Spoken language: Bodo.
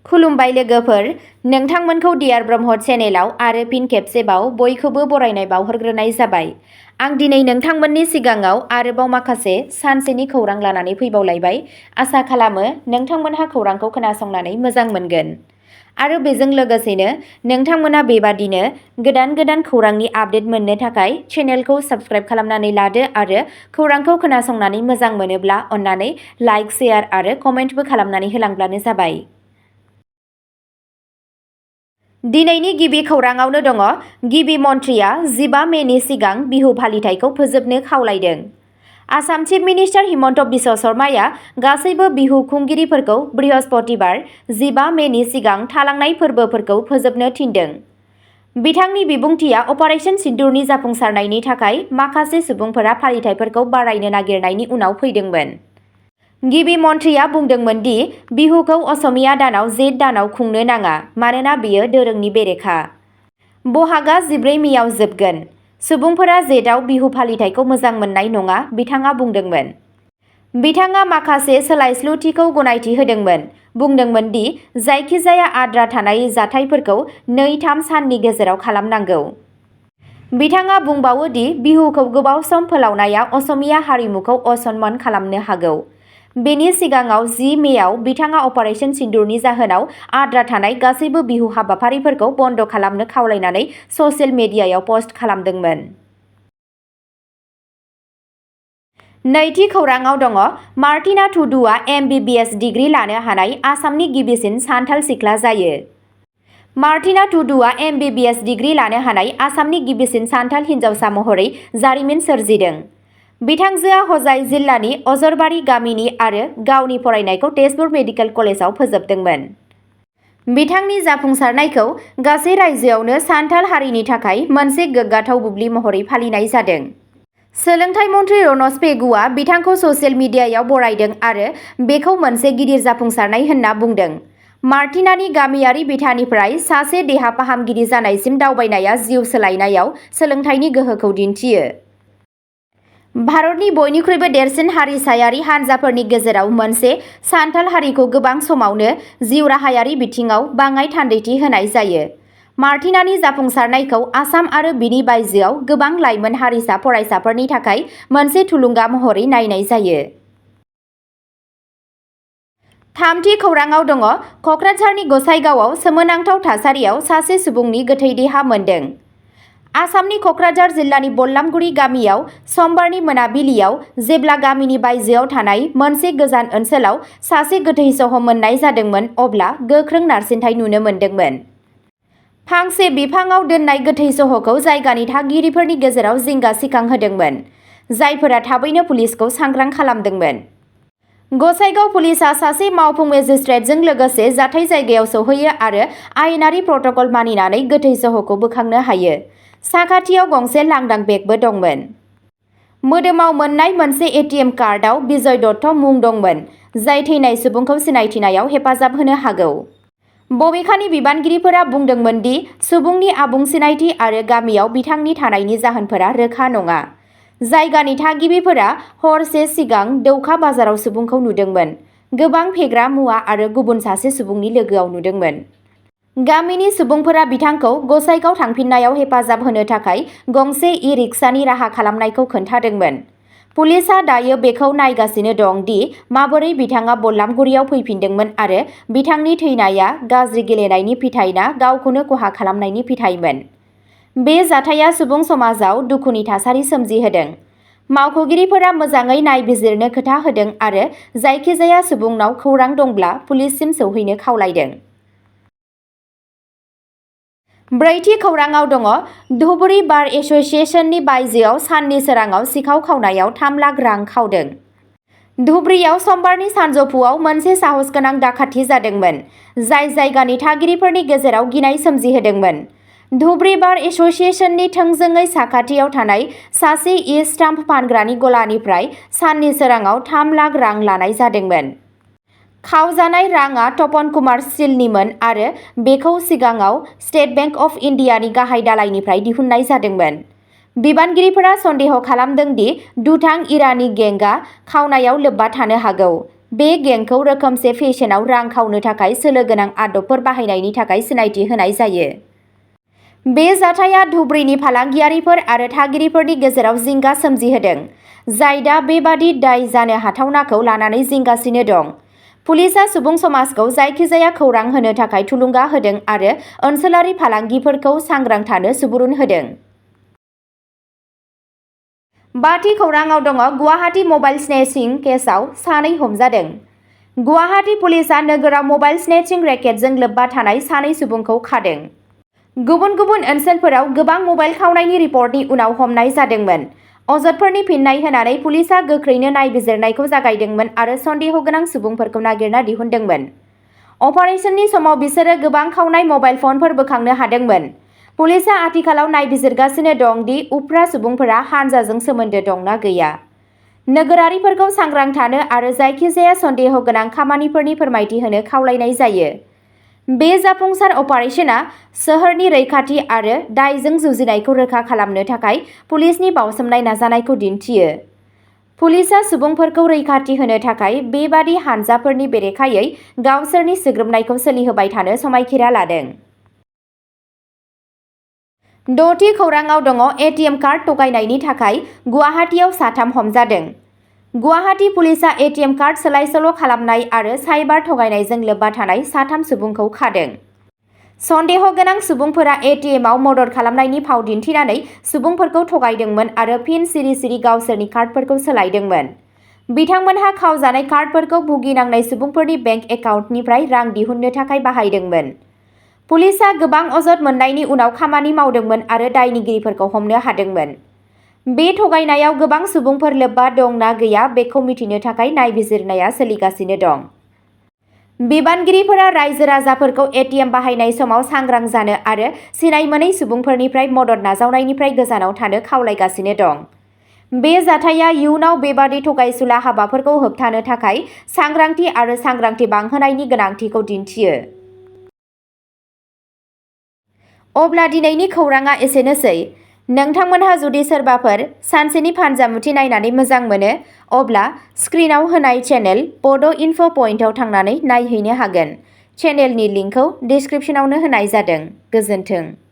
खुलुमबाय लोगोफोर, नोंथांमोनखौ डियार ब्रह्म चेनेलाव आरो फिन खेबसेबाव बयखौबो बरायनाय बावहरग्रोनाय जाबाय। आं दिनै नोंथांमोननि सिगाङाव आरोबाव माखासे सानसेनि खौरां लानानै फैबावलायबाय। आसा खालामो नोंथांमोनहा खौरांखौ खोनासंनानै मोजां मोनगोन। आरो बेजों लोगोसेनो नोंथांमोना बेबादिनो गोदान खौरांनि आपडेट मोननो थाखाय चेनेलखौ साबस्क्राइब खालामनानै लादो आरो खौरांखौ खोनासंनानै मोजां मोनोब्ला अन्नानै लाइक, शेयार आरो कमेन्टबो खालामनानै होलांब्लानो जाबाय। दिनैनि गिबि खौराङावनो दङ। गिबि मन्थ्रिया 15 मेनि सिगां बिहु फालिथायखौ फोजोबनो खावलायदों। आसाम चिफ मिनिस्टार हिमन्त बिश्व शर्माया गासैबो बिहु खुंगिरिफोरखौ बृहस्पतिबार 15 मेनि सिगां थालांनाय फोरबोफोरखौ फोजोबनो थिनदों। बिथांनि बिबुंथिया अपारेशन सिन्दुरनि जाफुंसारनायनि थाखाय माखासे सुबुंफोरा फालिथायफोरखौ बारायनो नागिरनायनि उनाव फैदोंमोन। गिबि मन्थ्रिया बुंदोंमोन दि बिहुखौ असमिया दानाव जेठ दानाव खुंनो नाङा मानोना बेयो दोरोंनि बेरेखा। बहागआ 14 मेआव जोबगोन। सुबुंफोरा जेठआव बिहु फालिथायखौ मोजां मोननाय नङा, बिथाङा बुंदोंमोन। बिथाङा माखासे सोलायस्लुथिखौ गनायथि होदोंमोन, बुंदोंमोन दि जायखिजाया आद्रा थानाय जाथायफोरखौ 2-3 साननि गेजेराव खालामनांगौ। बिथाङा बुंबावो दि बिहुखौ गोबाव सम फोलावनाया असमिया हारिमुखौ असनमान खालामनो हागौ। बेनि सिगाङाव 10 मेआव बिथाङा अपारेशन सिन्दुरनि जाहोनाव आद्रा थानाय गासैबो बिहु हाबाफारिफोरखौ बन्द खालामनो खावलायनानै ससियेल मिडियायाव पस्ट खालामदोंमोन। नैथि खौराङाव दङ। मार्टिना टुडुआ MBBS डिग्री लानो हानाय आसामनि गिबिसिन सान्थाल सिख्ला जायो। मार्टिना टुडुआ MBBS डिग्री लानो हानाय आसामनि गिबिसिन सान्थाल हिन्जावसा महरै जारिमिन सोरजिदों। बिथांजोआ हजाइ जिल्लानि अजरबारि गामिनि आरो गावनि फरायनायखौ तेजपुर मेडिकेल कलेजाव फोजोबदोंमोन। बिथांनि जाफुंसारनायखौ गासै रायजोआवनो सान्थाल हारिनि थाखाय मोनसे गोग्गाथाव बुब्लि महरै फालिनाय जादों। सोलोंथाइ मन्थ्रि रनज पेगुआ बिथांखौ ससियेल मिडियायाव बरायदों आरो बेखौ मोनसे गिदिर जाफुंसारनाय होनना बुंदों। मार्टिनानि गामियारि बिथानिफ्राय सासे देहा फाहामगिरि जानायसिम दावबायनाया जिउ सोलायनायाव सोलोंथाइनि गोहोखौ दिन्थियो। भारतनि बयनिख्रुइबो देरसिन हारिसायारि हानजाफोरनि गेजेराव मोनसे, सान्थाल हारिखौ गोबां समावनो जिउराहायारि बिथिङाव बाङाइ थान्दैथि होनाय जायो। मार्टिनानि जाफुंसारनायखौ आसाम आरो बिनि बायजोआव गोबां लाइमोन हारिसा फरायसाफोरनि थाखाय मोनसे थुलुंगा महरै नायनाय जायो। थामथि खौराङाव दङ। कक्राझारनि गसाइगावआव सोमोनांथाव थासारियाव सासे सुबुंनि गोथै देहा मोनदों। आसामनि कक्राझार जिल्लानि बल्लामगुरि गामियाव समबारनि मोनाबिलियाव जेब्ला गामिनि बायजोआव थानाय मोनसे गोजान ओनसोलाव सासे गोथै सह मोननाय जादोंमोन अब्ला गोख्रों नारसिनथाय नुनो मोन्दोंमोन। फांसे बिफांआव दोननाय गोथै सहखौ जायगानि थागिरिफोरनि गेजेराव जिंगा सिखांहोदोंमोन, जायफोरा थाबैनो पुलिसखौ सांग्रां खालामदोंमोन। गसाइगाव पुलिसआ सासे मावफुं मेजिस्ट्रेटजों लोगोसे जाथाय जायगायाव सौहैयो आरो आयेनारि प्रट'कल मानिनानै गोथै सहखौ बोखांनो हायो। साखाथियाव गंसे लांदां बेगबो दंमोन। मोदोमाव मोननाय मोनसे ATM कार्डआव बिजय दत्त मुं दंमोन, जाय थैनाय सुबुंखौ सिनायथिनायाव हेफाजाब होनो हागौ। बबेखानि बिबानगिरिफोरा बुंदोंमोन दि सुबुंनि आबुं सिनायथि आरो गामियाव बिथांनि थानायनि जाहोनफोरा रोखा नङा। जायगानि थागिबिफोरा हरसे सिगां दौखा बाजाराव सुबुंखौ नुदोंमोन, गोबां फेग्रा मुवा आरो गुबुन सासे सुबुंनि लोगोआव नुदोंमोन। गामिनि सुबुंफोरा बिथांखौ गसाइगाव थांफिननायाव हेफाजाब होनो थाखाय गंसे ई-रिक्सानि राहा खालामनायखौ खोन्थादोंमोन। पुलिसआ दायो बेखौ नायगासिनो दं दि माबोरै बिथाङा बल्लामगुरियाव फैफिनदोंमोन आरो बिथांनि थैनाया गाज्रि गेलेनायनि फिथाय ना गावखौनो खहा खालामनायनि फिथायमोन। बे जाथाया सुबुं समाजाव दुखुनि थासारि सोमजिहोदों। मावख'गिरिफोरा मोजाङै नायबिजिरनो खोथा होदों आरो जायखिजाया सुबुंनाव खौरां दंब्ला पुलिससिम सौहैनो खावलायदों। ब्रैथि खौराङाव दङ। धुबुरी बार एस'सिएशननि बायजोआव साननि सोराङाव सिखाव खावनायाव 3 लाख रां खावदों। धुबुरीयाव समबारनि सानजौफुआव मोनसे साहसगोनां दाखाथि जादोंमोन, जाय जायगानि थागिरिफोरनि गेजेराव गिनाय सोमजिहोदोंमोन। धुबुरी बार एस'सिएशननि थोंजोङै साखाथियाव थानाय सासे ई-स्टाम्प फानग्रानि गलानिफ्राय साननि सोराङाव 3 लाख रां लानाय जादोंमोन। खावजानाय राङा तपन कुमार सिलनिमोन आरो बेखौ सिगाङाव स्टेट बेंक अफ इन्डियानि गाहाय दालायनिफ्राय दिहुननाय जादोंमोन। बिबानगिरिफोरा सन्देह खालामदों दि दुथां इरानी गेंगआ खावनायाव लोब्बा थानो हागौ। बे गेंखौ रोखोमसे फेशनाव रां खावनो थाखाय सोलो गोनां आदबफोर बाहायनायनि थाखाय सिनायथि होनाय जायो। बे जाथाया धुबुरीनि फालांगियारिफोर आरो थागिरिफोरनि गेजेराव जिंगा सोमजिहोदों, जाय दा बेबादि दाय जानो हाथावनाखौ लानानै जिंगासिनो दं। पुलिसआ सुबुं समाजखौ जायखिजाया खौरां होनो थाखाय थुलुंगा होदों आरो ओनसोलारि फालांगिफोरखौ सांग्रां थानो सुबुरुन होदों। बाथि खौराङाव दङ गुवाहाटी मबाइल स्नेचिं केसआव सानै हमजादों। गुवाहाटी पुलिसआ नोगोराव मबाइल स्नेचिं रेकेटजों लोब्बा थानाय सानै सुबुंखौ खादों। गुबुन गुबुन ओनसोलफोराव गोबां मबाइल खावनायनि रिपर्टनि उनाव हमनाय जादोंमोन। अजदफोरनि फिननाय होनानै पुलिसआ गोख्रैनो नायबिजिरनायखौ जागायदोंमोन आरो सन्देह गोनां सुबुंफोरखौ नागिरना दिहुनदोंमोन। अपारेशननि समाव बिसोरो गोबां खावनाय मबाइल फनफोर बोखांनो हादोंमोन। पुलिसआ आथिखालाव नायबिजिरगासिनो दं दि उफ्रा सुबुंफोरा हानजाजों सोमोन्दो दं ना गैया। नोगोरारिफोरखौ सांग्रां थानो आरो जायखिजाया सन्देह गोनां खामानिफोरनि फोरमायथि होनो खावलायनाय जायो। बे जाफुंसार अपारेशना सोहोरनि रैखाथि आरो दायजों जुजिनायखौ रोखा खालामनो थाखाय पुलिसनि बावसोमनाय नाजानायखौ दिन्थियो। पुलिसआ सुबुंफोरखौ रैखाथि होनो थाखाय बेबादि हानजाफोरनि बेरेखायै गावसोरनि सिग्रोमनायखौ सोलिहोबाय थानो समायखिरा लादों। द'थि खौराङाव दङ एटिएम कार्ड थगायनायनि थाखाय गुवाहाटीआव साथाम हमजादों। गुवाहाटी पुलिसआ एटिएम कार्ड सोलाय-सोल' खालामनाय आरो साइबार थगायनायजों लोब्बा थानाय साथाम सुबुंखौ खादों। सन्देह गोनां सुबुंफोरा एटिएमआव मदद खालामनायनि फाव दिन्थिनानै सुबुंफोरखौ थगायदोंमोन आरो फिन सिरि-सिरि गावसोरनि कार्डफोरखौ सोलायदोंमोन। बिथांमोनहा खावजानाय कार्डफोरखौ भुगिनांनाय सुबुंफोरनि बेंक एकाउन्टनिफ्राय रां दिहुननो थाखाय बाहायदोंमोन। पुलिसआ गोबां अजद मोननायनि उनाव खामानि मावदोंमोन आरो दायनिगिरिफोरखौ हमनो हादोंमोन। बे थगायनायाव गोबां सुबुंफोर लोब्बा दं ना गैया बेखौ मिथिनो थाखाय नायबिजिरनाया सोलिगासिनो दं। बिबानगिरिफोरा रायजो-राजाफोरखौ एटिएम बाहायनाय समाव सांग्रां जानो आरो सिनाय मोनै सुबुंफोरनिफ्राय मदद नाजावनायनिफ्राय गोजानाव थानो खावलायगासिनो दं। बे जाथाया इयुनाव बेबादि थगायसुला हाबाफोरखौ होबथानो थाखाय सांग्रांथि आरो सांग्रांथि बांहोनायनि गोनांथिखौ दिन्थियो। अब्ला दिनैनि खौराङा एसेनोसै। नोंथांमोनहा जुदि सोरबाफोर सानसेनि फानजामुथि नायनानै मोजां मोनो, अब्ला स्क्रिनाव होनाय चेनेल बड' इनफ' पइन्टआव थांनानै नायहैनो हागोन। चेनेलनि लिंकखौ डिस्क्रिप्शनावनो होनाय जादों। गोजोन्थों।